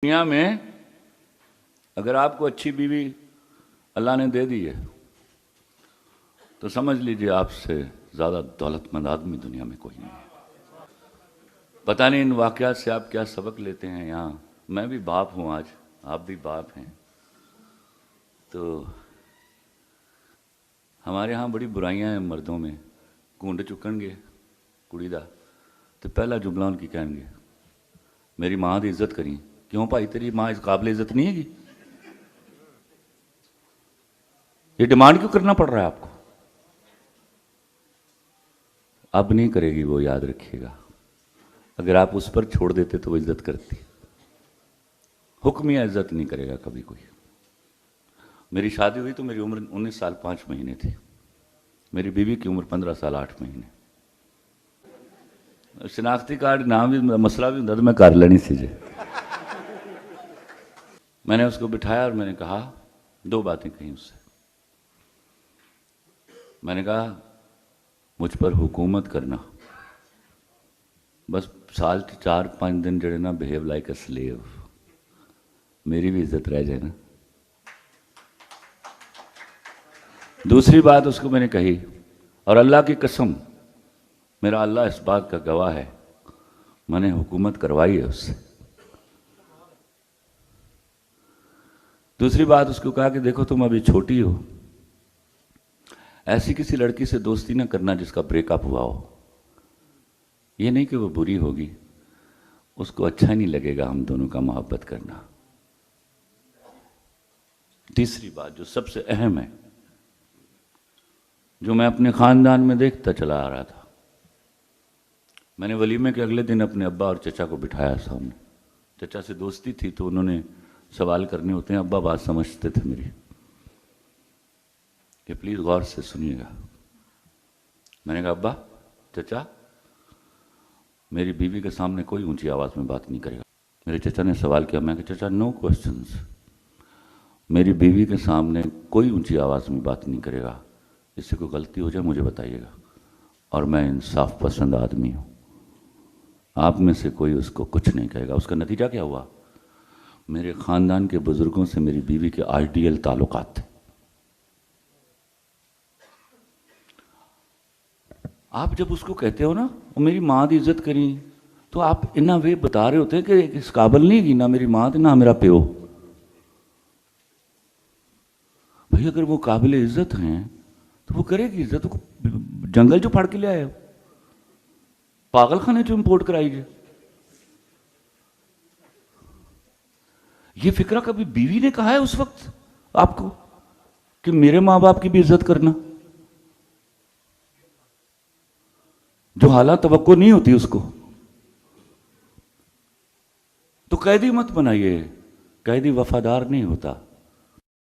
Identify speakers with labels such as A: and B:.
A: دنیا میں اگر آپ کو اچھی بیوی اللہ نے دے دی ہے تو سمجھ لیجئے آپ سے زیادہ دولت مند آدمی دنیا میں کوئی نہیں ہے۔ پتہ نہیں ان واقعات سے آپ کیا سبق لیتے ہیں۔ یہاں میں بھی باپ ہوں، آج آپ بھی باپ ہیں، تو ہمارے ہاں بڑی برائیاں ہیں مردوں میں۔ کونڈ چکن گے کڑی دا تو پہلا جملہ ان کی کہیں گے میری ماں دی عزت کریں۔ کیوں بھائی تیری ماں اس قابل عزت نہیں ہے گی؟ یہ ڈیمانڈ کیوں کرنا پڑ رہا ہے آپ کو؟ اب نہیں کرے گی وہ، یاد رکھیے گا۔ اگر آپ اس پر چھوڑ دیتے تو وہ عزت کرتی۔ حکمیہ عزت نہیں کرے گا کبھی کوئی۔ میری شادی ہوئی تو میری عمر 19 سال 5 مہینے تھی، میری بیوی کی عمر 15 سال 8 مہینے۔ شناختی کارڈ نام بھی مسئلہ بھی ہوتا تو میں کر لینی سی جی۔ میں نے اس کو بٹھایا اور میں نے کہا، دو باتیں کہیں اس سے۔ میں نے کہا مجھ پر حکومت کرنا، بس سال کے 4-5 دن جڑے نا بہیو لائک اے سلیو، میری بھی عزت رہ جائے نا۔ دوسری بات اس کو میں نے کہی، اور اللہ کی قسم میرا اللہ اس بات کا گواہ ہے، میں نے حکومت کروائی ہے اس سے۔ دوسری بات اس کو کہا کہ دیکھو تم ابھی چھوٹی ہو، ایسی کسی لڑکی سے دوستی نہ کرنا جس کا بریک اپ ہوا ہو۔ یہ نہیں کہ وہ بری ہوگی، اس کو اچھا نہیں لگے گا ہم دونوں کا محبت کرنا۔ تیسری بات جو سب سے اہم ہے، جو میں اپنے خاندان میں دیکھتا چلا آ رہا تھا، میں نے ولیمے کے اگلے دن اپنے ابا اور چچا کو بٹھایا سامنے۔ چچا سے دوستی تھی تو انہوں نے سوال کرنے ہوتے ہیں، ابا بات سمجھتے تھے میری کہ پلیز غور سے سنیے گا۔ میں نے کہا ابا چچا میری بیوی کے سامنے کوئی اونچی آواز میں بات نہیں کرے گا۔ میرے چچا نے سوال کیا، میں کہا چچا نو کوسچنز، میری بیوی کے سامنے کوئی اونچی آواز میں بات نہیں کرے گا، اس سے کوئی غلطی ہو جائے مجھے بتائیے گا، اور میں انصاف پسند آدمی ہوں، آپ میں سے کوئی اس کو کچھ نہیں کہے گا۔ اس کا نتیجہ کیا ہوا؟ میرے خاندان کے بزرگوں سے میری بیوی کے آئیڈیل تعلقات تھے۔ آپ جب اس کو کہتے ہو نا میری ماں دی عزت کریں، تو آپ انہا وے بتا رہے ہوتے ہیں کہ اس قابل نہیں گی نہ میری ماں نہ میرا پیو۔ بھئی اگر وہ قابل عزت ہیں تو وہ کرے گی عزت، جنگل جو پھاڑ کے لے آئے ہو، پاگل خانے جو امپورٹ کرائی جائے۔ یہ فکرہ کبھی بیوی نے کہا ہے اس وقت آپ کو کہ میرے ماں باپ کی بھی عزت کرنا؟ جو حالات توقع نہیں ہوتی اس کو تو قیدی مت بنائیے۔ قیدی وفادار نہیں ہوتا۔